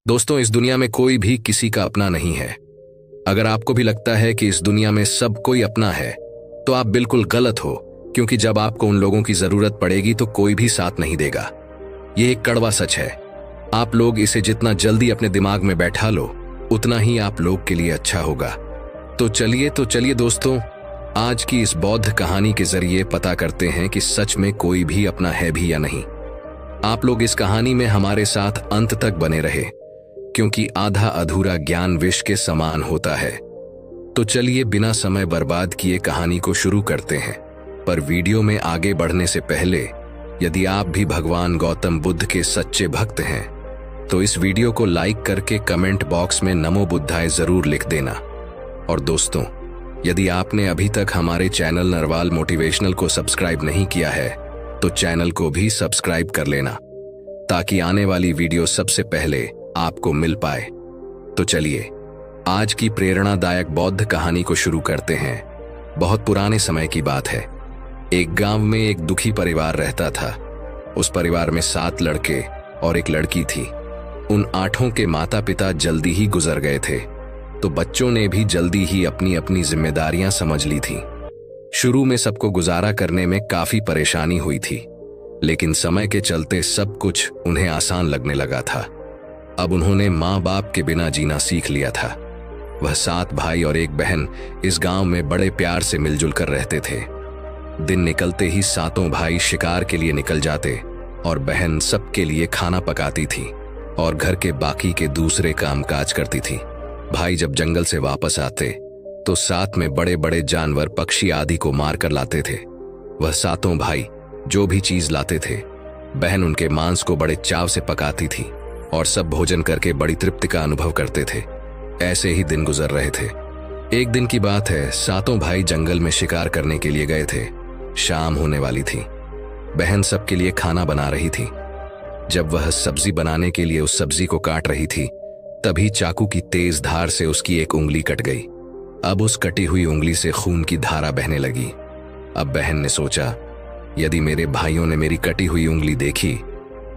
दोस्तों, इस दुनिया में कोई भी किसी का अपना नहीं है। अगर आपको भी लगता है कि इस दुनिया में सब कोई अपना है, तो आप बिल्कुल गलत हो, क्योंकि जब आपको उन लोगों की जरूरत पड़ेगी तो कोई भी साथ नहीं देगा। ये एक कड़वा सच है। आप लोग इसे जितना जल्दी अपने दिमाग में बैठा लो, उतना ही आप लोग के लिए अच्छा होगा। तो चलिए दोस्तों, आज की इस बौद्ध कहानी के जरिए पता करते हैं कि सच में कोई भी अपना है भी या नहीं। आप लोग इस कहानी में हमारे साथ अंत तक बने रहे, क्योंकि आधा अधूरा ज्ञान विष के समान होता है। तो चलिए बिना समय बर्बाद किए कहानी को शुरू करते हैं। पर वीडियो में आगे बढ़ने से पहले, यदि आप भी भगवान गौतम बुद्ध के सच्चे भक्त हैं, तो इस वीडियो को लाइक करके कमेंट बॉक्स में नमो बुद्धाय जरूर लिख देना। और दोस्तों, यदि आपने अभी तक हमारे चैनल नरवाल मोटिवेशनल को सब्सक्राइब नहीं किया है, तो चैनल को भी सब्सक्राइब कर लेना, ताकि आने वाली वीडियो सबसे पहले आपको मिल पाए। तो चलिए आज की प्रेरणादायक बौद्ध कहानी को शुरू करते हैं। बहुत पुराने समय की बात है। एक गांव में एक दुखी परिवार रहता था। उस परिवार में 7 लड़के और एक लड़की थी। उन 8 के माता पिता जल्दी ही गुजर गए थे, तो बच्चों ने भी जल्दी ही अपनी अपनी जिम्मेदारियां समझ ली थी। शुरू में सबको गुजारा करने में काफी परेशानी हुई थी, लेकिन समय के चलते सब कुछ उन्हें आसान लगने लगा था। अब उन्होंने माँ बाप के बिना जीना सीख लिया था। वह 7 भाई और एक बहन इस गांव में बड़े प्यार से मिलजुल कर रहते थे। दिन निकलते ही 7 भाई शिकार के लिए निकल जाते और बहन सबके लिए खाना पकाती थी और घर के बाकी के दूसरे कामकाज करती थी। भाई जब जंगल से वापस आते तो साथ में बड़े बड़े जानवर, पक्षी आदि को मार कर लाते थे। वह 7 भाई जो भी चीज लाते थे, बहन उनके मांस को बड़े चाव से पकाती थी और सब भोजन करके बड़ी तृप्ति का अनुभव करते थे। ऐसे ही दिन गुजर रहे थे। एक दिन की बात है, 7 भाई जंगल में शिकार करने के लिए गए थे। शाम होने वाली थी। बहन सबके लिए खाना बना रही थी। जब वह सब्जी बनाने के लिए उस सब्जी को काट रही थी, तभी चाकू की तेज धार से उसकी एक उंगली कट गई। अब उस कटी हुई उंगली से खून की धारा बहने लगी। अब बहन ने सोचा, यदि मेरे भाइयों ने मेरी कटी हुई उंगली देखी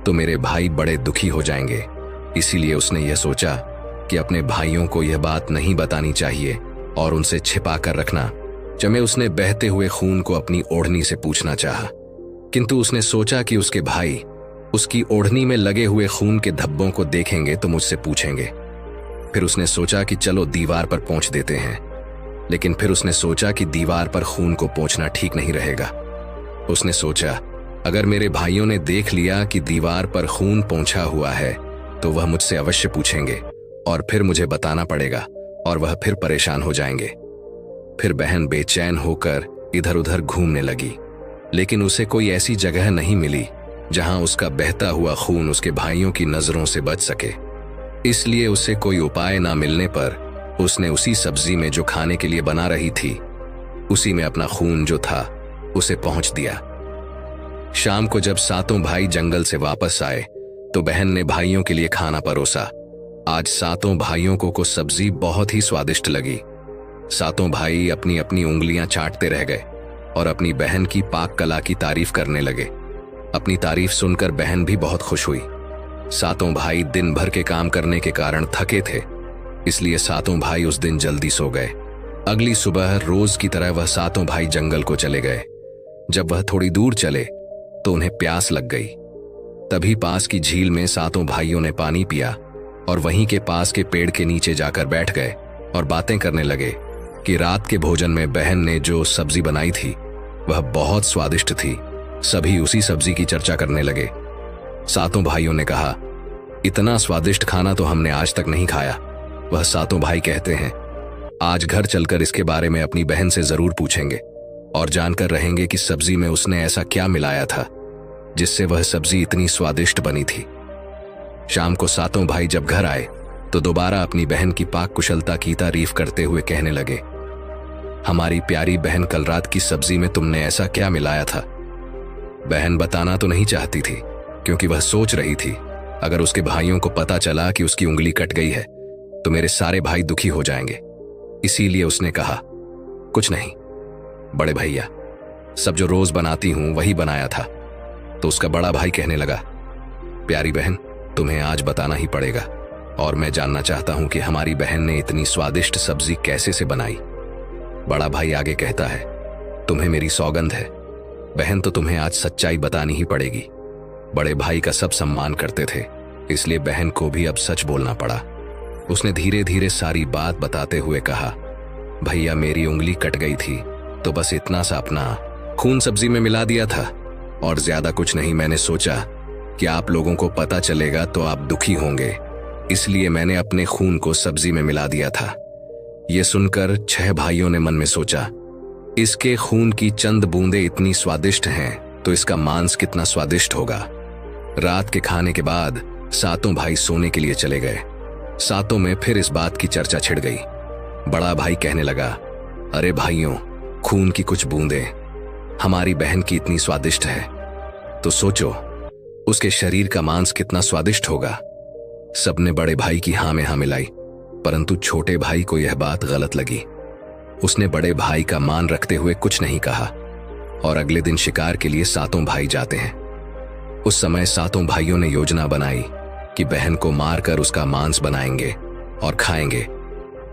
तो मेरे भाई बड़े दुखी हो जाएंगे। इसीलिए उसने यह सोचा कि अपने भाइयों को यह बात नहीं बतानी चाहिए और उनसे छिपा कर रखना। जब उसने बहते हुए खून को अपनी ओढ़नी से पूछना चाहा, किंतु उसने सोचा कि उसके भाई उसकी ओढ़नी में लगे हुए खून के धब्बों को देखेंगे तो मुझसे पूछेंगे। फिर उसने सोचा कि चलो दीवार पर पोंछ देते हैं, लेकिन फिर उसने सोचा कि दीवार पर खून को पोंछना ठीक नहीं रहेगा। उसने सोचा, अगर मेरे भाइयों ने देख लिया कि दीवार पर खून पोंछा हुआ है तो वह मुझसे अवश्य पूछेंगे और फिर मुझे बताना पड़ेगा और वह फिर परेशान हो जाएंगे। फिर बहन बेचैन होकर इधर उधर घूमने लगी, लेकिन उसे कोई ऐसी जगह नहीं मिली जहां उसका बहता हुआ खून उसके भाइयों की नजरों से बच सके। इसलिए उसे कोई उपाय ना मिलने पर उसने उसी सब्जी में जो खाने के लिए बना रही थी, उसी में अपना खून जो था उसे पहुंच दिया। शाम को जब 7 भाई जंगल से वापस आए तो बहन ने भाइयों के लिए खाना परोसा। आज 7 भाइयों को सब्जी बहुत ही स्वादिष्ट लगी। 7 भाई अपनी अपनी उंगलियां चाटते रह गए और अपनी बहन की पाक कला की तारीफ करने लगे। अपनी तारीफ सुनकर बहन भी बहुत खुश हुई। 7 भाई दिन भर के काम करने के कारण थके थे, इसलिए 7 भाई उस दिन जल्दी सो गए। अगली सुबह रोज की तरह वह 7 भाई जंगल को चले गए। जब वह थोड़ी दूर चले तो उन्हें प्यास लग गई। तभी पास की झील में 7 भाइयों ने पानी पिया और वहीं के पास के पेड़ के नीचे जाकर बैठ गए और बातें करने लगे कि रात के भोजन में बहन ने जो सब्जी बनाई थी वह बहुत स्वादिष्ट थी। सभी उसी सब्जी की चर्चा करने लगे। 7 भाइयों ने कहा, इतना स्वादिष्ट खाना तो हमने आज तक नहीं खाया। वह 7 भाई कहते हैं, आज घर चलकर इसके बारे में अपनी बहन से जरूर पूछेंगे और जानकर रहेंगे कि सब्जी में उसने ऐसा क्या मिलाया था जिससे वह सब्जी इतनी स्वादिष्ट बनी थी। शाम को 7 भाई जब घर आए तो दोबारा अपनी बहन की पाक कुशलता की तारीफ करते हुए कहने लगे, हमारी प्यारी बहन, कल रात की सब्जी में तुमने ऐसा क्या मिलाया था? बहन बताना तो नहीं चाहती थी, क्योंकि वह सोच रही थी, अगर उसके भाइयों को पता चला कि उसकी उंगली कट गई है तो मेरे सारे भाई दुखी हो जाएंगे। इसीलिए उसने कहा, कुछ नहीं बड़े भैया, सब जो रोज बनाती हूं वही बनाया था। तो उसका बड़ा भाई कहने लगा, प्यारी बहन, तुम्हें आज बताना ही पड़ेगा। और मैं जानना चाहता हूं कि हमारी बहन ने इतनी स्वादिष्ट सब्जी कैसे से बनाई। बड़ा भाई आगे कहता है, तुम्हें मेरी सौगंध है बहन, तो तुम्हें आज सच्चाई बतानी ही पड़ेगी। बड़े भाई का सब सम्मान करते थे, इसलिए बहन को भी अब सच बोलना पड़ा। उसने धीरे धीरे सारी बात बताते हुए कहा, भैया मेरी उंगली कट गई थी तो बस इतना सा अपना खून सब्जी में मिला दिया था और ज्यादा कुछ नहीं। मैंने सोचा कि आप लोगों को पता चलेगा तो आप दुखी होंगे, इसलिए मैंने अपने खून को सब्जी में मिला दिया था। यह सुनकर 6 भाइयों ने मन में सोचा, इसके खून की चंद बूंदें इतनी स्वादिष्ट हैं तो इसका मांस कितना स्वादिष्ट होगा। रात के खाने के बाद 7 भाई सोने के लिए चले गए। 7 में फिर इस बात की चर्चा छिड़ गई। बड़ा भाई कहने लगा, अरे भाइयों, खून की कुछ बूंदें हमारी बहन की इतनी स्वादिष्ट है तो सोचो उसके शरीर का मांस कितना स्वादिष्ट होगा। सबने बड़े भाई की हाँ में हाँ मिलाई, परंतु छोटे भाई को यह बात गलत लगी। उसने बड़े भाई का मान रखते हुए कुछ नहीं कहा और अगले दिन शिकार के लिए 7 भाई जाते हैं। उस समय 7 भाइयों ने योजना बनाई कि बहन को मारकर उसका मांस बनाएंगे और खाएंगे।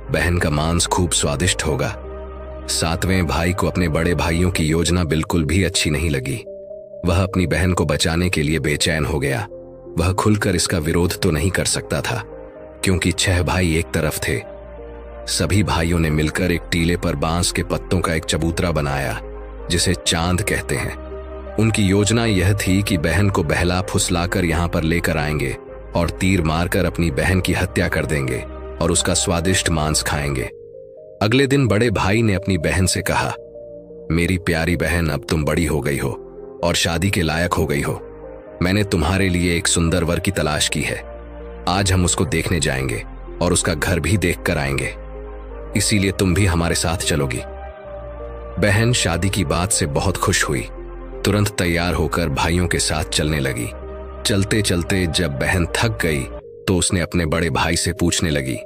बहन का मांस खूब स्वादिष्ट होगा। 7वें भाई को अपने बड़े भाइयों की योजना बिल्कुल भी अच्छी नहीं लगी। वह अपनी बहन को बचाने के लिए बेचैन हो गया। वह खुलकर इसका विरोध तो नहीं कर सकता था क्योंकि 6 भाई एक तरफ थे। सभी भाइयों ने मिलकर एक टीले पर बांस के पत्तों का एक चबूतरा बनाया जिसे चांद कहते हैं। उनकी योजना यह थी कि बहन को बहला फुसलाकर यहां पर लेकर आएंगे और तीर मारकर अपनी बहन की हत्या कर देंगे और उसका स्वादिष्ट मांस खाएंगे। अगले दिन बड़े भाई ने अपनी बहन से कहा, मेरी प्यारी बहन, अब तुम बड़ी हो गई हो और शादी के लायक हो गई हो। मैंने तुम्हारे लिए एक सुंदर वर की तलाश की है। आज हम उसको देखने जाएंगे और उसका घर भी देख कर आएंगे, इसीलिए तुम भी हमारे साथ चलोगी। बहन शादी की बात से बहुत खुश हुई। तुरंत तैयार होकर भाइयों के साथ चलने लगी। चलते चलते जब बहन थक गई तो उसने अपने बड़े भाई से पूछने लगी,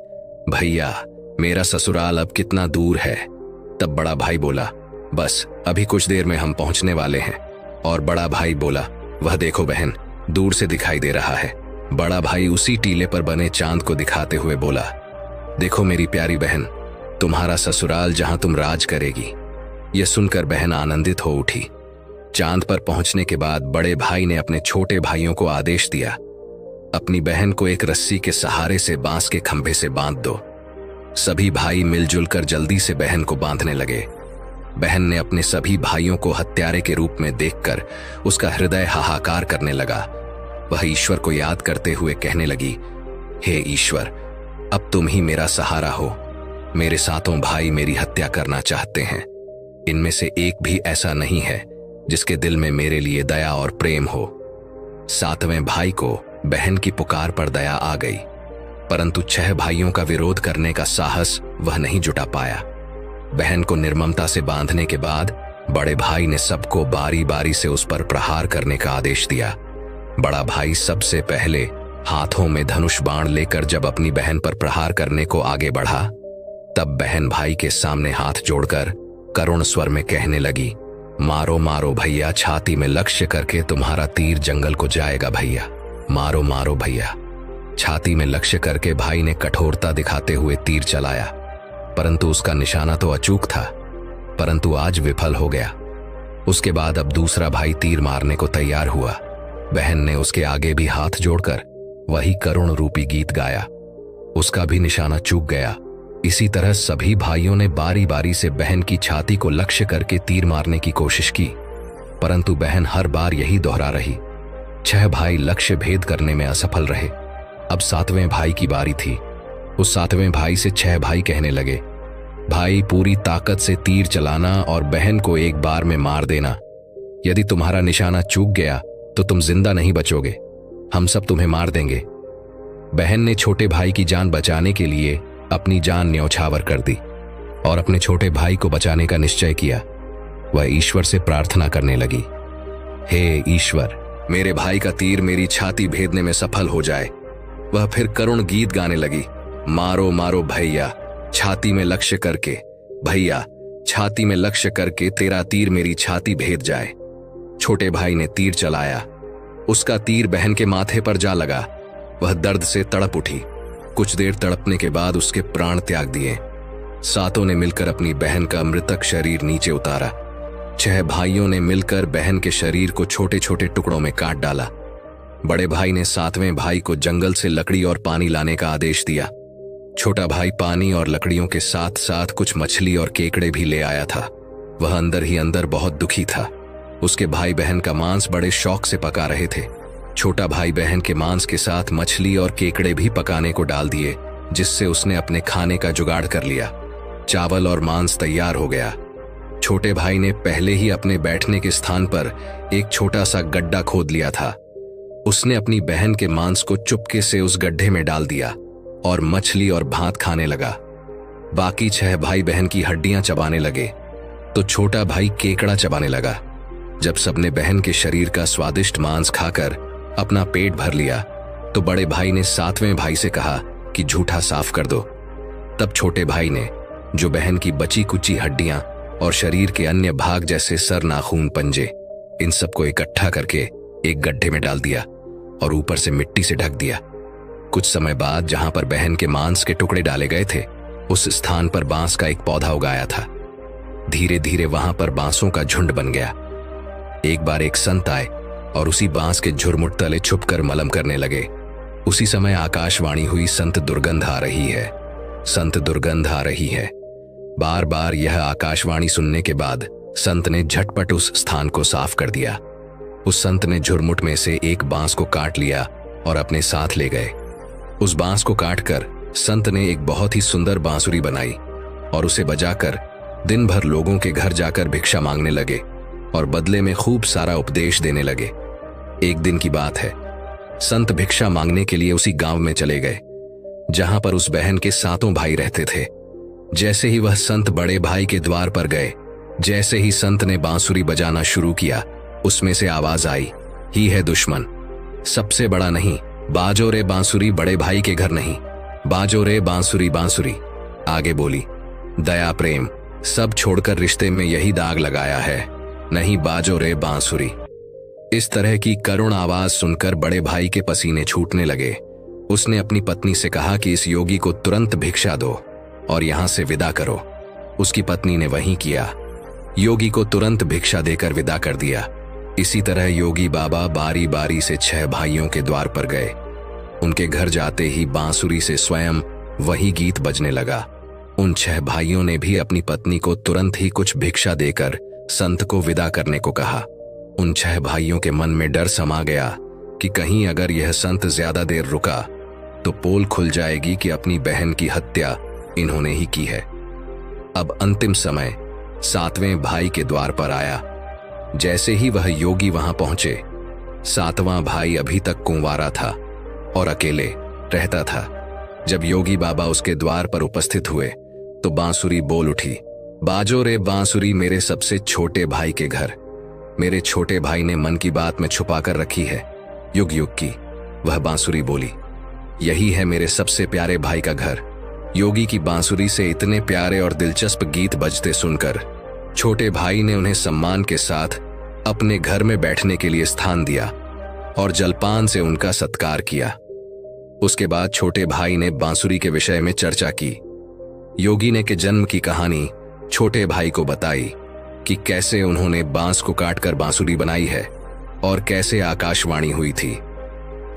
भैया मेरा ससुराल अब कितना दूर है। तब बड़ा भाई बोला, बस अभी कुछ देर में हम पहुंचने वाले हैं। और बड़ा भाई बोला, वह देखो बहन, दूर से दिखाई दे रहा है। बड़ा भाई उसी टीले पर बने चांद को दिखाते हुए बोला, देखो मेरी प्यारी बहन, तुम्हारा ससुराल जहां तुम राज करेगी। यह सुनकर बहन आनंदित हो उठी। चांद पर पहुंचने के बाद बड़े भाई ने अपने छोटे भाइयों को आदेश दिया, अपनी बहन को एक रस्सी के सहारे से बांस के खंभे से बांध दो। सभी भाई मिलजुल कर जल्दी से बहन को बांधने लगे। बहन ने अपने सभी भाइयों को हत्यारे के रूप में देखकर उसका हृदय हाहाकार करने लगा। वह ईश्वर को याद करते हुए कहने लगी, हे ईश्वर, अब तुम ही मेरा सहारा हो। मेरे 7 भाई मेरी हत्या करना चाहते हैं। इनमें से एक भी ऐसा नहीं है जिसके दिल में मेरे लिए दया और प्रेम हो। 7वें भाई को बहन की पुकार पर दया आ गई, परंतु 6 भाइयों का विरोध करने का साहस वह नहीं जुटा पाया। बहन को निर्ममता से बांधने के बाद बड़े भाई ने सबको बारी बारी से उस पर प्रहार करने का आदेश दिया। बड़ा भाई सबसे पहले हाथों में धनुष बाण लेकर जब अपनी बहन पर प्रहार करने को आगे बढ़ा, तब बहन भाई के सामने हाथ जोड़कर करुण स्वर में कहने लगी, मारो मारो भैया, छाती में लक्ष्य करके तुम्हारा तीर जंगल को जाएगा भैया। मारो मारो भैया। छाती में लक्ष्य करके भाई ने कठोरता दिखाते हुए तीर चलाया, परंतु उसका निशाना तो अचूक था, परंतु आज विफल हो गया। उसके बाद अब दूसरा भाई तीर मारने को तैयार हुआ। बहन ने उसके आगे भी हाथ जोड़कर वही करुण रूपी गीत गाया। उसका भी निशाना चूक गया। इसी तरह सभी भाइयों ने बारी बारी से बहन की छाती को लक्ष्य करके तीर मारने की कोशिश की, परंतु बहन हर बार यही दोहरा रही। 6 भाई लक्ष्य भेद करने में असफल रहे। अब 7वें भाई की बारी थी। उस 7वें भाई से 6 भाई कहने लगे, भाई पूरी ताकत से तीर चलाना और बहन को एक बार में मार देना। यदि तुम्हारा निशाना चूक गया तो तुम जिंदा नहीं बचोगे, हम सब तुम्हें मार देंगे। बहन ने छोटे भाई की जान बचाने के लिए अपनी जान न्यौछावर कर दी और अपने छोटे भाई को बचाने का निश्चय किया। वह ईश्वर से प्रार्थना करने लगी, हे ईश्वर, मेरे भाई का तीर मेरी छाती भेदने में सफल हो जाए। वह फिर करुण गीत गाने लगी, मारो मारो भैया, छाती में लक्ष्य करके, भैया छाती में लक्ष्य करके तेरा तीर मेरी छाती भेद जाए। छोटे भाई ने तीर चलाया। उसका तीर बहन के माथे पर जा लगा। वह दर्द से तड़प उठी। कुछ देर तड़पने के बाद उसके प्राण त्याग दिए। सातों ने मिलकर अपनी बहन का मृतक शरीर नीचे उतारा। 6 भाइयों ने मिलकर बहन के शरीर को छोटे छोटे टुकड़ों में काट डाला। बड़े भाई ने 7वें भाई को जंगल से लकड़ी और पानी लाने का आदेश दिया। छोटा भाई पानी और लकड़ियों के साथ साथ कुछ मछली और केकड़े भी ले आया था। वह अंदर ही अंदर बहुत दुखी था। उसके भाई बहन का मांस बड़े शौक से पका रहे थे। छोटा भाई बहन के मांस के साथ मछली और केकड़े भी पकाने को डाल दिए, जिससे उसने अपने खाने का जुगाड़ कर लिया। चावल और मांस तैयार हो गया। छोटे भाई ने पहले ही अपने बैठने के स्थान पर एक छोटा सा गड्ढा खोद लिया था। उसने अपनी बहन के मांस को चुपके से उस गड्ढे में डाल दिया और मछली और भात खाने लगा। बाकी 6 भाई बहन की हड्डियां चबाने लगे तो छोटा भाई केकड़ा चबाने लगा। जब सबने बहन के शरीर का स्वादिष्ट मांस खाकर अपना पेट भर लिया तो बड़े भाई ने 7वें भाई से कहा कि झूठा साफ कर दो। तब छोटे भाई ने जो बहन की बची कुची हड्डियां और शरीर के अन्य भाग जैसे सर, नाखून, पंजे, इन सबको इकट्ठा करके एक गड्ढे में डाल दिया और ऊपर से मिट्टी से ढक दिया। कुछ समय बाद जहां पर बहन के मांस के टुकड़े डाले गए थे, उस स्थान पर बांस का एक पौधा उगाया था। धीरे धीरे वहां पर बांसों का झुंड बन गया। एक बार एक संत आए और उसी बांस के झुरमुट तले छुपकर मलम करने लगे। उसी समय आकाशवाणी हुई, संत दुर्गंध आ रही है, संत दुर्गंध आ रही है। बार बार यह आकाशवाणी सुनने के बाद संत ने झटपट उस स्थान को साफ कर दिया। उस संत ने झुरमुट में से एक बांस को काट लिया और अपने साथ ले गए। उस बांस को काटकर संत ने एक बहुत ही सुंदर बांसुरी बनाई और उसे बजाकर दिन भर लोगों के घर जाकर भिक्षा मांगने लगे और बदले में खूब सारा उपदेश देने लगे। एक दिन की बात है, संत भिक्षा मांगने के लिए उसी गांव में चले गए जहां पर उस बहन के 7 भाई रहते थे। जैसे ही वह संत बड़े भाई के द्वार पर गए, जैसे ही संत ने बांसुरी बजाना शुरू किया, उसमें से आवाज आई, ही है दुश्मन, सबसे बड़ा नहीं, बाजो रे बांसुरी बड़े भाई के घर नहीं, बाजो रे बांसुरी बांसुरी। आगे बोली, दया प्रेम सब छोड़कर रिश्ते में यही दाग लगाया है, नहीं बाजो रे बांसुरी। इस तरह की करुण आवाज सुनकर बड़े भाई के पसीने छूटने लगे। उसने अपनी पत्नी से कहा कि इस योगी को तुरंत भिक्षा दो और यहां से विदा करो। उसकी पत्नी ने वही किया, योगी को तुरंत भिक्षा देकर विदा कर दिया। इसी तरह योगी बाबा बारी बारी से 6 भाइयों के द्वार पर गए। उनके घर जाते ही बांसुरी से स्वयं वही गीत बजने लगा। उन 6 भाइयों ने भी अपनी पत्नी को तुरंत ही कुछ भिक्षा देकर संत को विदा करने को कहा। उन 6 भाइयों के मन में डर समा गया कि कहीं अगर यह संत ज्यादा देर रुका तो पोल खुल जाएगी कि अपनी बहन की हत्या इन्होंने ही की है। अब अंतिम समय 7वें भाई के द्वार पर आया। जैसे ही वह योगी वहां पहुंचे, 7वां भाई अभी तक कुंवारा था और अकेले रहता था। जब योगी बाबा उसके द्वार पर उपस्थित हुए तो बांसुरी बोल उठी, बाजो रे बांसुरी मेरे सबसे छोटे भाई के घर। मेरे छोटे भाई ने मन की बात में छुपा कर रखी है, युग युग की। वह बांसुरी बोली, यही है मेरे सबसे प्यारे भाई का घर। योगी की बांसुरी से इतने प्यारे और दिलचस्प गीत बजते सुनकर छोटे भाई ने उन्हें सम्मान के साथ अपने घर में बैठने के लिए स्थान दिया और जलपान से उनका सत्कार किया। उसके बाद छोटे भाई ने बांसुरी के विषय में चर्चा की। योगी ने के जन्म की कहानी छोटे भाई को बताई कि कैसे उन्होंने बांस को काटकर बांसुरी बनाई है और कैसे आकाशवाणी हुई थी।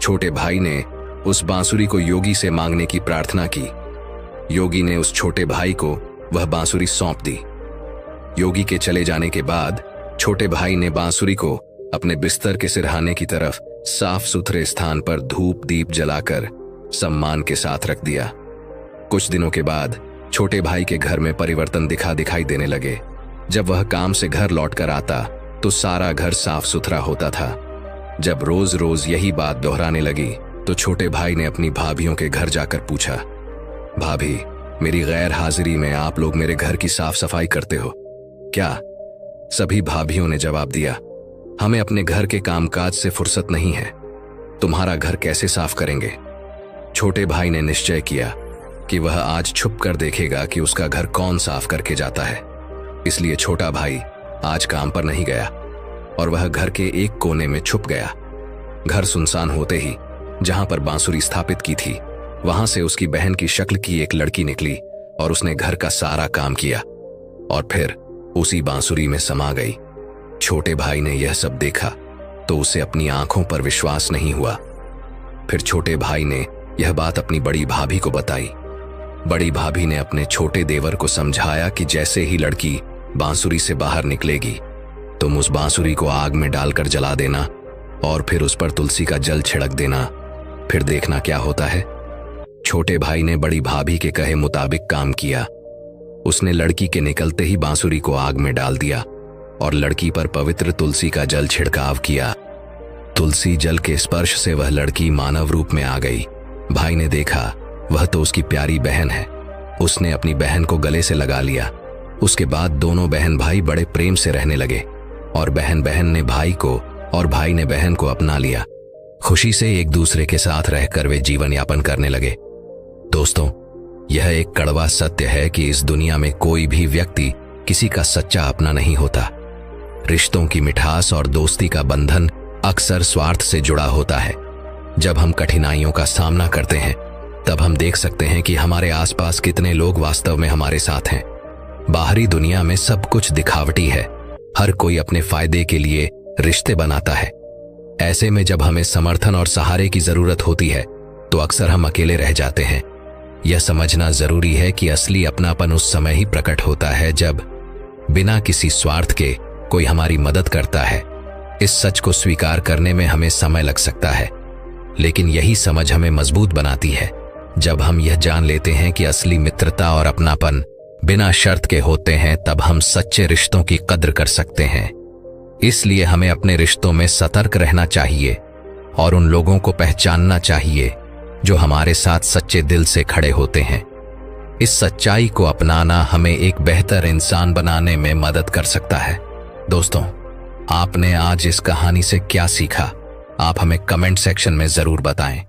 छोटे भाई ने उस बांसुरी को योगी से मांगने की प्रार्थना की। योगी ने उस छोटे भाई को वह बांसुरी सौंप दी। योगी के चले जाने के बाद छोटे भाई ने बांसुरी को अपने बिस्तर के सिरहाने की तरफ साफ सुथरे स्थान पर धूप दीप जलाकर सम्मान के साथ रख दिया। कुछ दिनों के बाद छोटे भाई के घर में परिवर्तन दिखाई देने लगे। जब वह काम से घर लौटकर आता तो सारा घर साफ सुथरा होता था। जब रोज रोज यही बात दोहराने लगी तो छोटे भाई ने अपनी भाभियों के घर जाकर पूछा, भाभी, मेरी गैर हाजिरी में आप लोग मेरे घर की साफ सफाई करते हो क्या? सभी भाभियों ने जवाब दिया, हमें अपने घर के कामकाज से फुर्सत नहीं है, तुम्हारा घर कैसे साफ करेंगे? छोटे भाई ने निश्चय किया कि वह आज छुप कर देखेगा कि उसका घर कौन साफ करके जाता है। इसलिए छोटा भाई आज काम पर नहीं गया और वह घर के एक कोने में छुप गया। घर सुनसान होते ही जहां पर बांसुरी स्थापित की थी वहां से उसकी बहन की शक्ल की एक लड़की निकली और उसने घर का सारा काम किया और फिर उसी बांसुरी में समा गई। छोटे भाई ने यह सब देखा तो उसे अपनी आंखों पर विश्वास नहीं हुआ। फिर छोटे भाई ने यह बात अपनी बड़ी भाभी को बताई। बड़ी भाभी ने अपने छोटे देवर को समझाया कि जैसे ही लड़की बांसुरी से बाहर निकलेगी तुम उस बांसुरी को आग में डालकर जला देना और फिर उस पर तुलसी का जल छिड़क देना, फिर देखना क्या होता है। छोटे भाई ने बड़ी भाभी के कहे मुताबिक काम किया। उसने लड़की के निकलते ही बांसुरी को आग में डाल दिया और लड़की पर पवित्र तुलसी का जल छिड़काव किया। तुलसी जल के स्पर्श से वह लड़की मानव रूप में आ गई। भाई ने देखा वह तो उसकी प्यारी बहन है। उसने अपनी बहन को गले से लगा लिया। उसके बाद दोनों बहन भाई बड़े प्रेम से रहने लगे और बहन बहन ने भाई को और भाई ने बहन को अपना लिया। खुशी से एक दूसरे के साथ रहकर वे जीवन यापन करने लगे। दोस्तों, यह एक कड़वा सत्य है कि इस दुनिया में कोई भी व्यक्ति किसी का सच्चा अपना नहीं होता। रिश्तों की मिठास और दोस्ती का बंधन अक्सर स्वार्थ से जुड़ा होता है। जब हम कठिनाइयों का सामना करते हैं तब हम देख सकते हैं कि हमारे आसपास कितने लोग वास्तव में हमारे साथ हैं। बाहरी दुनिया में सब कुछ दिखावटी है। हर कोई अपने फायदे के लिए रिश्ते बनाता है। ऐसे में जब हमें समर्थन और सहारे की जरूरत होती है तो अक्सर हम अकेले रह जाते हैं। यह समझना जरूरी है कि असली अपनापन उस समय ही प्रकट होता है जब बिना किसी स्वार्थ के कोई हमारी मदद करता है। इस सच को स्वीकार करने में हमें समय लग सकता है, लेकिन यही समझ हमें मजबूत बनाती है। जब हम यह जान लेते हैं कि असली मित्रता और अपनापन बिना शर्त के होते हैं तब हम सच्चे रिश्तों की कद्र कर सकते हैं। इसलिए हमें अपने रिश्तों में सतर्क रहना चाहिए और उन लोगों को पहचानना चाहिए जो हमारे साथ सच्चे दिल से खड़े होते हैं। इस सच्चाई को अपनाना हमें एक बेहतर इंसान बनाने में मदद कर सकता है। दोस्तों, आपने आज इस कहानी से क्या सीखा? आप हमें कमेंट सेक्शन में जरूर बताएं।